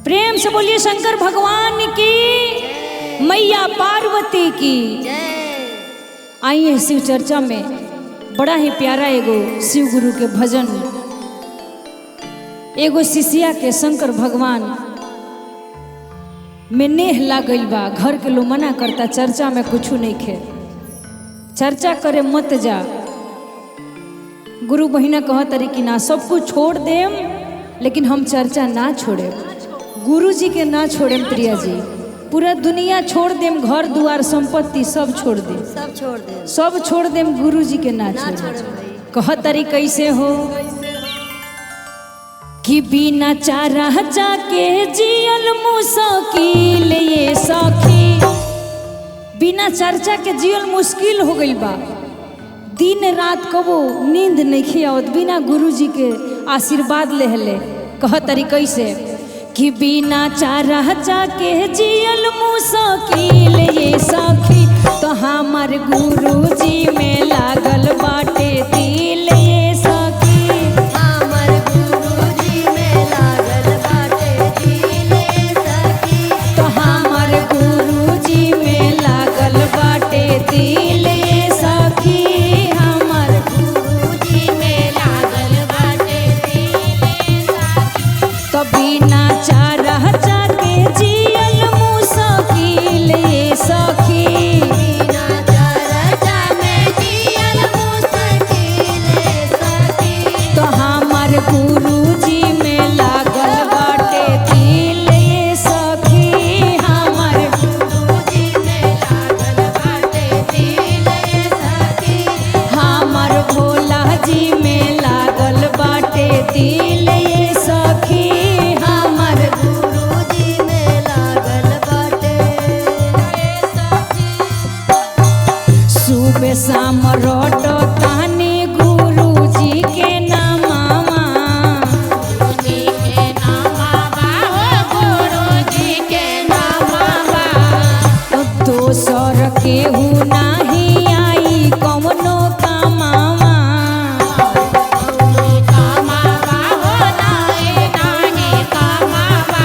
प्रेम से बोलिए शंकर भगवान की, मैया पार्वती की। आइए शिव चर्चा में बड़ा ही प्यारा एगो शिव गुरु के भजन, एगो शिष्या के शंकर भगवान में नेह लागल बा। घर के लोग मना करता, चर्चा में कुछ नहीं खे, चर्चा करे मत जा। गुरु बहिना कह तरी कि ना सब कुछ छोड़ देम, लेकिन हम चर्चा ना छोड़े, गुरु जी के ना छोड़ेम। प्रिया जी पूरा दुनिया छोड़ देम, घर दुआर संपत्ति सब छोड़ दे, सब छोड़ देम, गुरु जी के ना छोड़े। कह तरी कैसे हो कि बिना चारा जाके जियल मुश्किल ये सखी, बिना चर्चा के जियल मुश्किल हो गई बा। दिन रात कबो नींद नहीं खियावत, बिना गुरु जी के आशीर्वाद ले ले। कह तरी कैसे कि बिना चारा जाके जियल मुश्किल ये सखी, तो हमार गुरु जी में लागल बाटे दिल ये सखी, हमार गुरु जी में लागल बाटे दिल ये सखी, तो हमार गुरु जी में लागल बाटे दिल ये सखी, हमार गुरु जी में लागल बाटे दिल ये सखी, तो बिना चारा जाके जियल मुश्किल ये सखी, बिना चर्चा में जियल मुश्किल ये सखी, तो हमार गुरु जी में लागल बाटे दिल ये सखी, हमार गुरु जी में लागल बाटे दिल ये सखी, हमार भोला जी में लागल बाटे दिल ये सखी, हमार गुरु जी में लागल बाटे सुबह शाम रोटो तानी गुरु जी के नामा, जी के नामा बा हो गुरु जी के नामा बा, तो दोसर केहू नाही आई कौनो कामावा, कौनो कामा बा हो नाए नाहे कामा बा,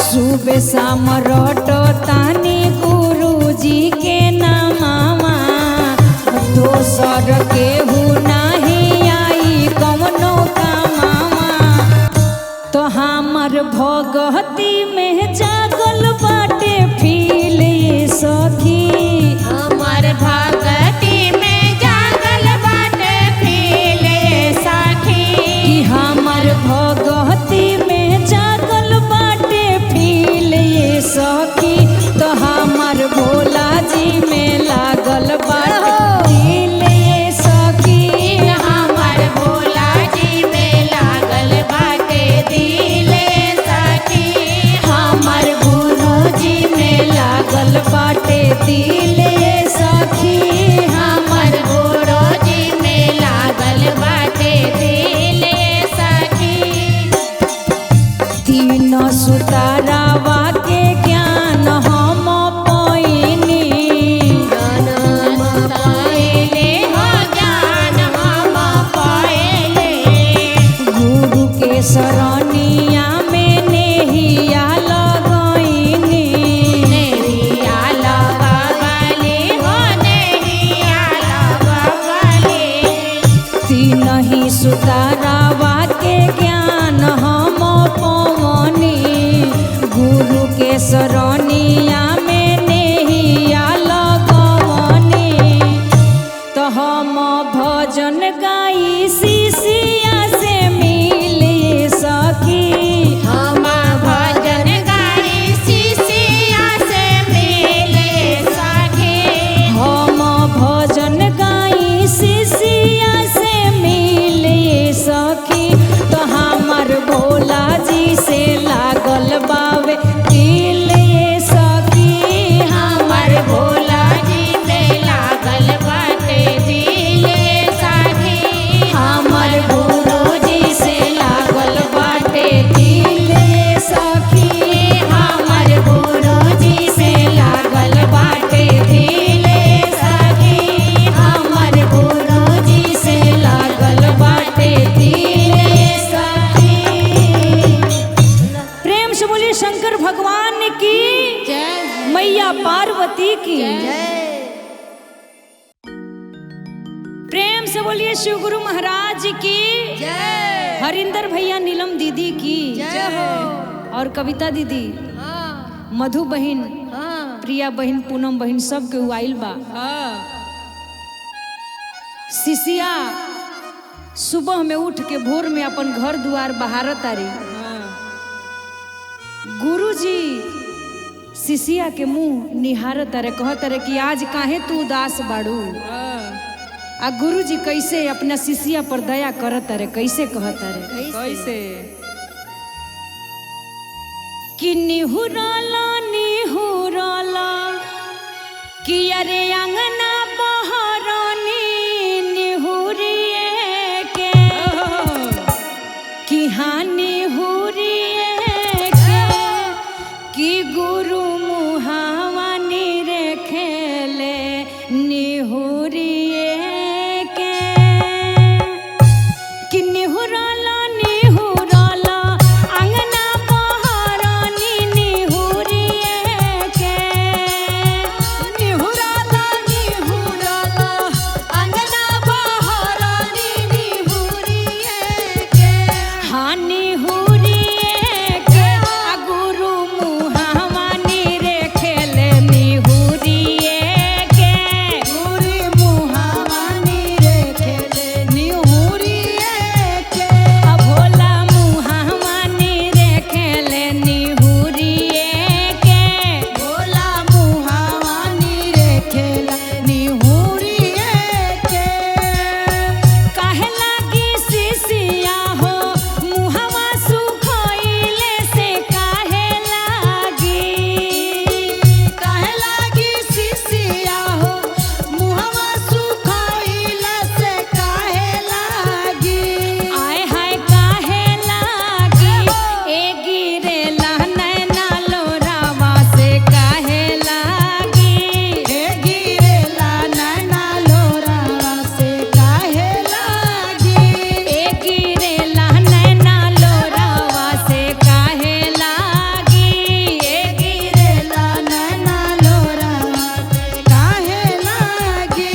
सुबह शाम रोटो तानी गुरु जी के नामा, दोसर केहू नाही आई कौनो कामावा, तो हमार भगती में जागल बाटे फील ये सखी, हमर भगती में जागल बाटे फील ये सखी, कि हमार भगती में जागल बाटे फील ये सखी, तो हमार भोला जी में लागल बाटे दिल ये सखी, हमर भोला जी में लागल बाटे दिल ये सखी, हमार गुरु जी में लागल बाटे दिल ये सखी, हमर गुरु जी में लागल बाटे दिल ये सखी, तीन सुतारावा के ज्ञान हम पैनी, ज्ञान हम पाएले हो ज्ञान हम पाएले, गुरु के शरणिया में नेहिया लगैनी, नेहिया लगवले हो नेहिया लगवले, तीन ही सुतारावा के ज्ञान हम पवनी, गुरु के बोलिए शंकर भगवान की जय। मैया पार्वती की प्रेम से बोलिए शिव गुरु महाराज की जय। हरिंदर भैया नीलम दीदी की जय हो। और कविता दीदी, हाँ मधु बहन, हाँ प्रिया बहन, पूनम बहन, सब के आइल बा। शिशिया सुबह में उठ के भोर में अपन घर द्वार बहारत तारी। गुरुजी शिशिया के मुंह निहारत तारे, कहत तारे कि आज काहे तू उदास बाड़ू। आ गुरुजी कैसे अपना शिशिया पर दया करत तारे, कैसे कहत तारे, कैसे कि निहुराला निहुराला कि अरे अंगना बहरानी निहुरिए के कि हाँ निहुरिए के कि गुरु मुहावा निरेखेले निहुरिए के कि निहुराला निहुराला अंगना बहरानी निहुरिए के निहुराला निहुराला अंगना बहरानी निहुरिए के हाँ निहुरिए के आ गुरु मुहावा निरेखेले निहुरिए के गुरु मुहावा निरेखेले निहुरिए के आ भोला मुहावा निरेखेले निहुरिए के भोला मुहावा निरेखेला निहुरिए के काहे लागी शिशिया हो मुहावा सुखइले से काहे लागी शिशिया हो मुहावा सुखइले से काहे लागी आय हाय काहे लागी ए गिरेला नैना लोरावा से काहे लागी ए गिरेला नैना लोरावा से काहे लागी ए गिरेला नैना लोरावा से काहे लागी ए गिरेला नैना लोरावा से काहे लागी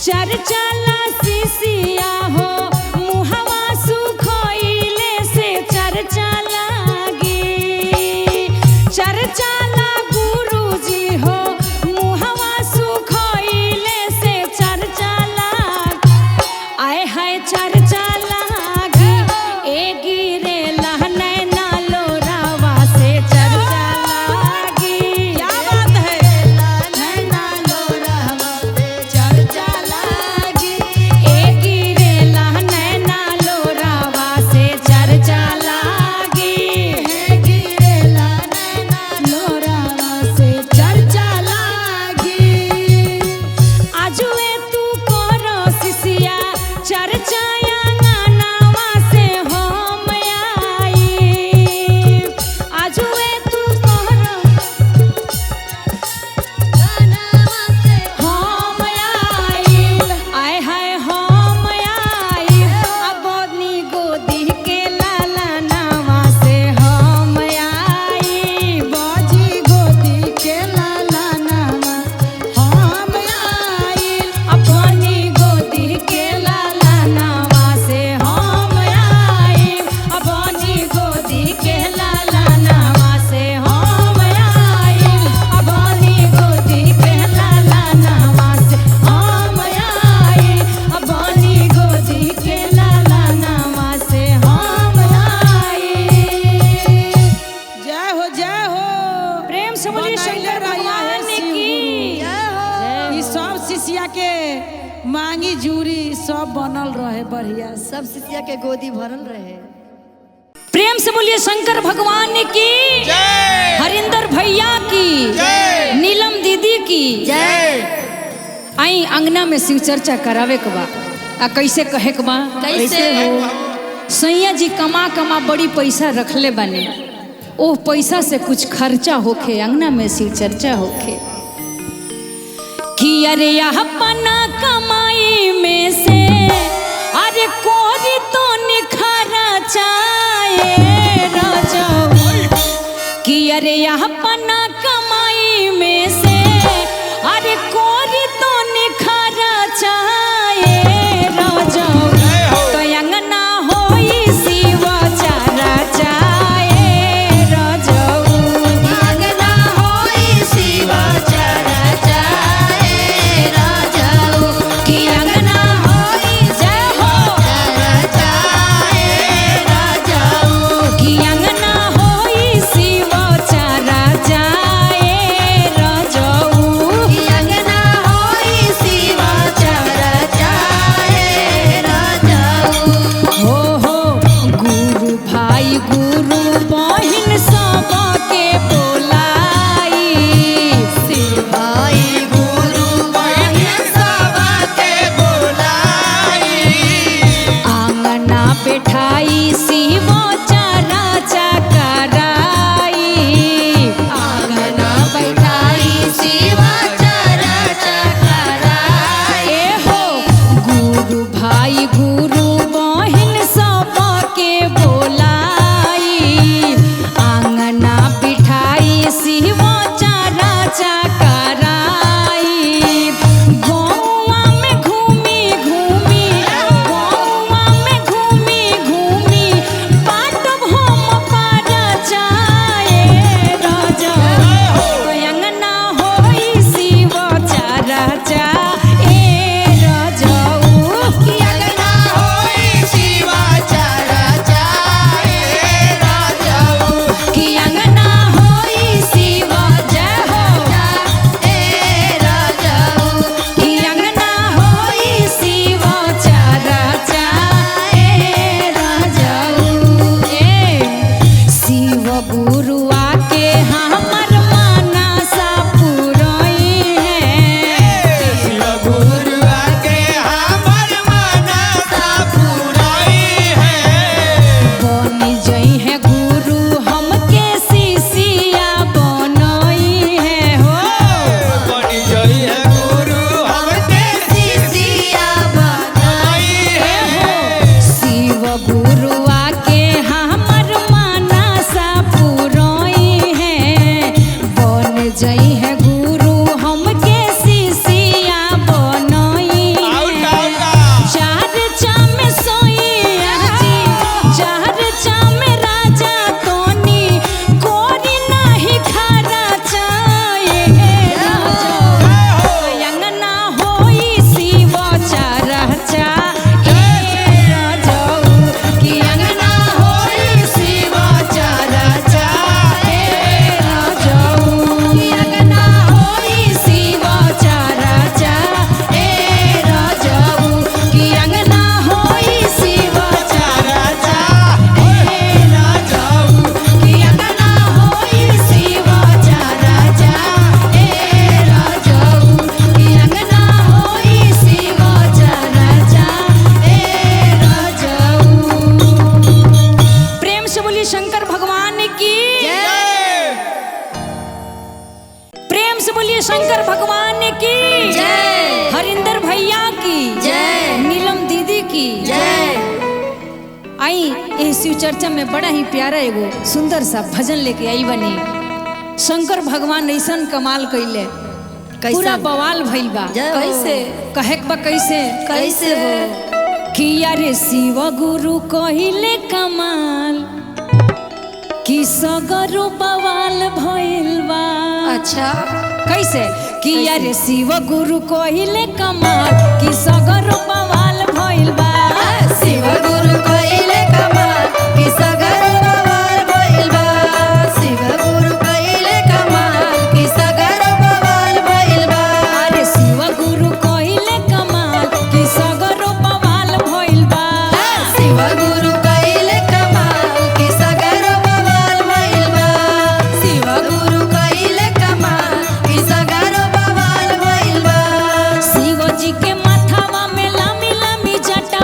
चरचला शिशिया हो मुहावा सुखइले से चरचा लागी चरचला गुरुजी हो मुहावा सुखइले से चरचा लागी आय हाय चरचा लागी ए गिरेला नैना लोरावा से चरचा लागी क्या बात है नैना लोरावा से चरचा लागी ए गिरेला नैना लोरावा से चरचा लागी ए गिरेला नैना लोरावा से चरचा लागी आजुए तू कर शिशिया चरचाया गानावा से हम आई आजुए तू कर गानावा से हम आई आय हाय हम आई अबनी गोदी के लाला नावा से हम आई बाजी गोदी के लाला नावा हम आई अपनी गोदी के लाला नावा से हम आई अपनी गोदी के लाला नावा से हम आई अपनी गोदी के लाला नावा से हम आई अपनी गोदी के लाला नावा से हम आई जय हो प्रेम से बोलिए शंकर भगवान की ई सब शिष्या के मांगी जूरी सब बनल रहे बढ़िया। सब शिष्या के गोदी भरल रहे। प्रेम से बोलिए शंकर भगवान की हरिंदर भैया की नीलम दीदी की आई अंगना में शिव चर्चा करावे के बा। आ कैसे कहे के बा, कैसे हो? सैया जी कमा कमा बड़ी पैसा रखले बानी, ओ पैसा से कुछ खर्चा होखे, अंगना में शिव चर्चा होखे कि अरे अपना कमाई में से अरे कोरी तो निखरा चाहे राजा अरे अपना कमाई में से अरे कोरी तो निखारा चाहे राजाऊ तो अंगना होई शिव चारा चाहे राजाऊ अंगना होई शिव चारा चाहे राजाऊ कि अंगना होई जय हो चारा चाहे राजाऊ कि अंगना होई शिव चारा चाहे राजाऊ अंगना होई शिव चारा चाहे राजाऊ हो गुरु भाई गुरु बहिन सबके बोलाई भाई गुरु बहिन सबके बोलाई आंगना बैठाई शिव चारा चकराई आंगना बैठाई शिव चारा चकराई ए हो गुरु भाई गुरु बहिन सबके बोलाई आंगना बिठाई शिव चारा चकराई गौवा में घूमी घूमी गौवा में घूमी घूमी बाटब हम पारा चाहे राजा अंगना होई शिव चारा चाहे राजाऊ अंगना होई शिव चारा चाहे राजाऊ कि अंगना होई शिव जय हो ए राजाऊ कि अंगना होई शिव चारा चाहे राजाऊ शिव गुरु आके हमर मानसा पुरई है गुरु आके हमर मनसा पुराई है बनी जई है गुरु हमके शिष्या बनई है हो बनी जई है गुरु हमके शिष्या बनाई है शिव गुरु आके हमर मानसा पुरई है बन जई है गुरु हमके शिष्या बनई है चार चाम सोइया जी चार चाम राजा तोनी कोरी नाही खारा चाहे राजा अंगना होई शिव चारा चाहे राजाऊ कि अंगना होई शिव चारा चाहे राजाऊ अंगना होई शिव चारा चाहे राजाऊ कि अंगना होई शिव चारा चाहे राजाऊ कि अंगना होई शिव चारा चाहे राजाऊ कि अंगना होई शिव चारा चाहे राजाऊ प्रेम से बोलिए शंकर भगवान की प्रेम से बोलिए शंकर भगवान की जय। हरिंदर भैया की जय। नीलम दीदी की जय आई ये शिव चर्चा में बड़ा ही प्यारा एगो सुंदर सा भजन लेके आई बनी शंकर भगवान ऐसन कमाल कैले पूरा बवाल भइल बा जय हो। कैसे कहे बा कैसे कैसे हो कि अरे शिव गुरु कहिले कमाल कि सगरो बवाल भइल बा अच्छा कैसे कि अरे शिव गुरु कहिले कमाल कि सगरो बवाल भइल बा शिव गुरु कइले कमाल कि सगर बवाल भइल बा शिव गुरु कइले कमाल कि सगर बवाल भइल बा अरे शिव गुरु कहिले कमाल कि सगरो बवाल भइल बा शिव गुरु कइले कमाल कि सगर बवाल भइल बा शिव गुरु कइले कमाल कि सगर बवाल भइल बा शिव जी के माथावा में लामी लामी जटा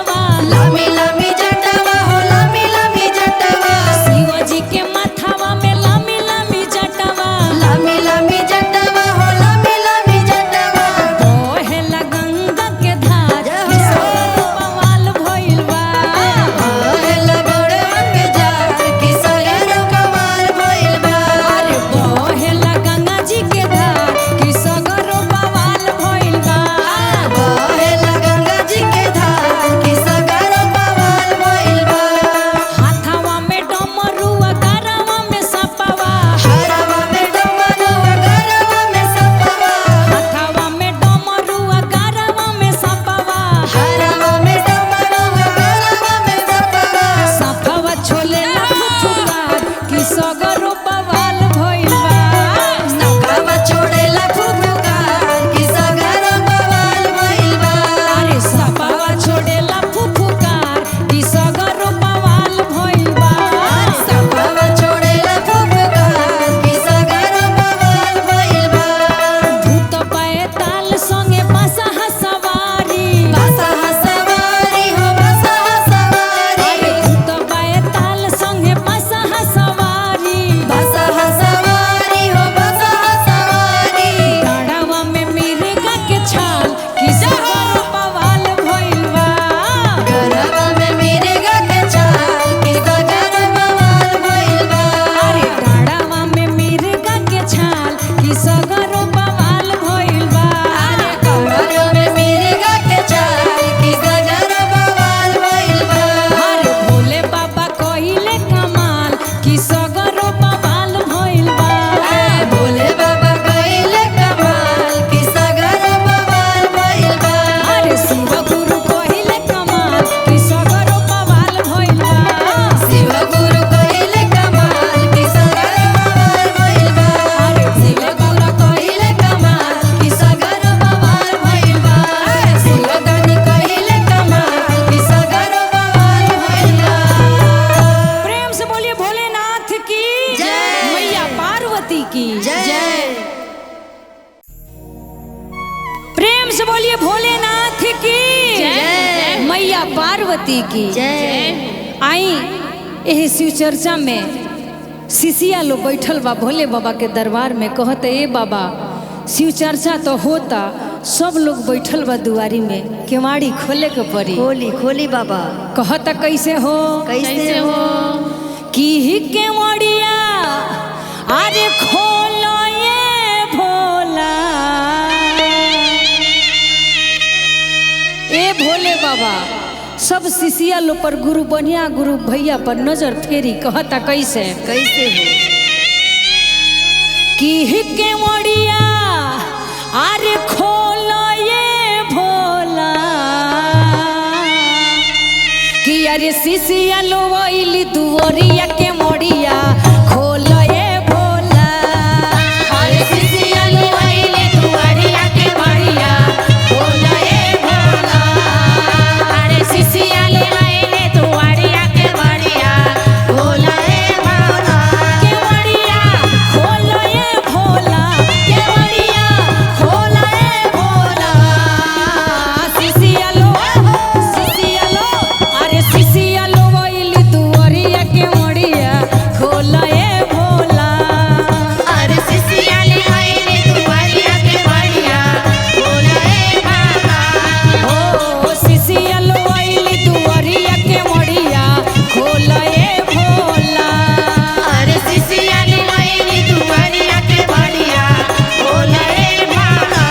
की जय। प्रेम से बोलिए भोलेनाथ की जय। मैया पार्वती की जय। आई यही शिव चर्चा में शिशिया लोग बैठल बा भोले बाबा के दरबार में, कहते ए बाबा शिव चर्चा तो होता, सब लोग बैठल बा दुआरी में, केवाड़ी खोले के पड़ी। खोली खोली बाबा। कहता कैसे हो? कैसे हो? की ही केवड़िया अरे खोलो ये भोला। ए भोले बाबा सब शिशिया लो पर गुरु बनिया गुरु भैया पर नजर फेरी। कहता कैसे? कैसे हो? की ही केवड़िया अरे खोलो ये भोला। कि अरे शिशिया लो आइली दुआरिया के मोड़िया खोलो ये भोला। अरे शिशिया लो आइली दुआरिया के मोड़िया खोलो ये भोला। अरे शिशिया लो आइली दुआरिया के मोड़िया खोलो ये भोला। केवड़िया खोलो ये भोला। केवड़िया खोलो ये भोला। शिशिया लो अरे शिशिया लो आइली दुआरिया के मोड़िया खोलो ये भोला। अरे शिशिया लो आइली दुआरिया के मोड़िया खोलो ये भोला। ओ शिशिया लो आइली दुआरिया के मोड़िया खोलो ये भोला। अरे शिशिया लो आइली दुआरिया के मोड़िया खोलो ये भोला।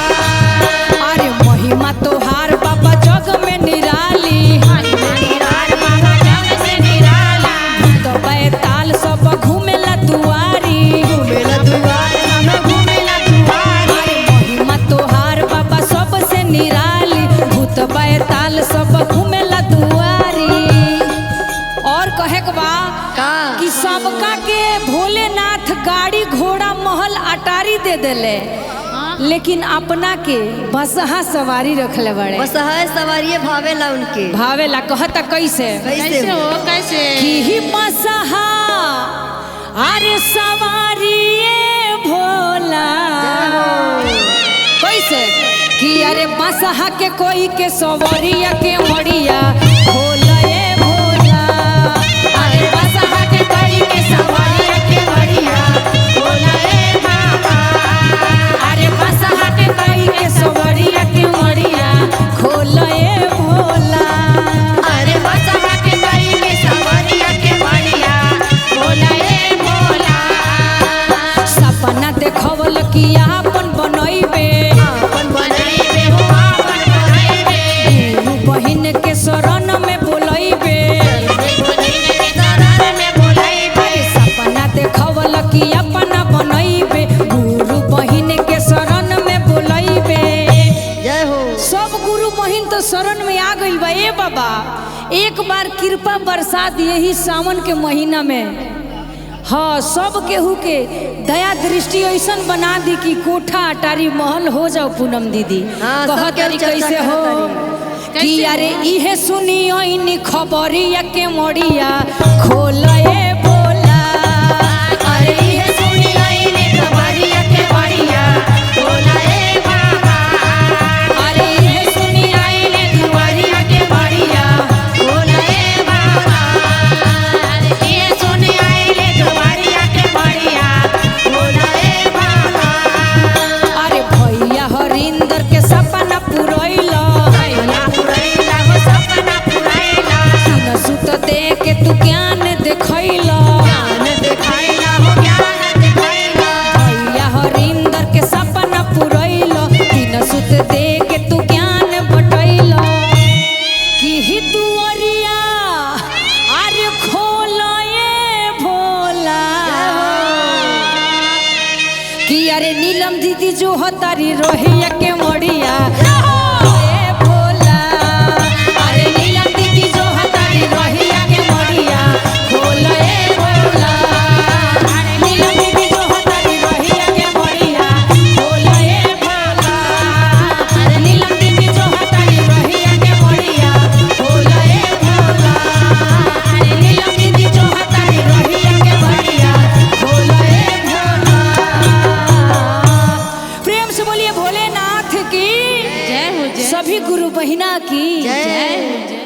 अरे महिमा तोहार बाबा जग में निराली। निराल बाबा जग से निराला। तो बैताल सब घूमेला दुआरी। घूमेला दुआर हम घूमेला दुआर। अरे महिमा तोहार बाबा सबसे निराली। भूत बैताल सब घूमेला दुआरी। और कहे के बा का कि सबका के भोलेनाथ गाड़ी घोड़ा महल अटारी दे देले, लेकिन अपना के बसहा सवारी रखले बड़े। बस है सवारी भावेला उनके। भावेला कहता कैसे? कैसे हो? कैसे? कि ही बसहा अरे सवारी ये भोला। कैसे? कि अरे बसहा के कोई के सवारिया के मड़िया भोला ये भोला। अरे बसहा के कोई के सवारिया के मड़िया खोलो ये भोला। अरे बसहा के कोई के सवारिया के मड़िया खोला ये भोला। अरे बसहा के कोई के सवारिया के मड़िया खोलो ये भोला। सपना देखवल कि आपन बनैबे। आपन बनाइबे हो आपन बनाइबे। गुरु बहिन के शरण में बोलैबे। सपना देखवल कि अपना बनैबे। गुरु बहिन के शरण में बोलैबे। जय हो। सब गुरु बहिन तो शरण में आ गइल बा। ए बाबा एक बार कृपा बरसात यही सावन के महीना में। हाँ सब केहू के दया दृष्टि ऐसन बना दी कि कोठा अटारी महल हो जाओ पूनम दीदी। हाँ, सब कहत केहू कैसे चर्चा हो? करतारी। कि अरे इहे सुनियो इन खबरिया के मोड़िया खोलो ये भोला। अरे ये सुनी आईने खबरिया के मड़िया खोलो ये भोला। अरे इहे सुनी आईने दुआरिया के मड़िया खोलो ये भोला। अरे ये सुनी आईने दुआरिया के मड़िया खोलो ये भोला। अरे भैया हरिंदर के सपना पुरैला। सपना पुरैला हो सपना पुरैला। तीन सुत दे के तू ज्ञान देखैला। ज्ञान दिखाइला हो ज्ञान दिखाइला। भैया हरिंदर के सपना पुरैला। तीन सुत दे के तू ज्ञान बटैला। कि ही दुआरिया अरे खोलो ये भोला। कि अरे नीलम दीदी जो हतारी रोहिया के मोड़िया ए भोला। अरे नीलम दीदी जो हतारी रोहिया के मोड़िया खोलो ए भोला। अरे नीलम दीदी जो हतारी रोहिया के मोड़िया खोलो ए भोला। अरे नीलम दीदी जो हतारी रोहिया के मोड़िया खोलो ए भोला। अरे नीलम दीदी जो हतारी रोहिया के मोड़िया खोलो ए भोला। की जय हो जय सभी गुरु बहिना की जय हो जय।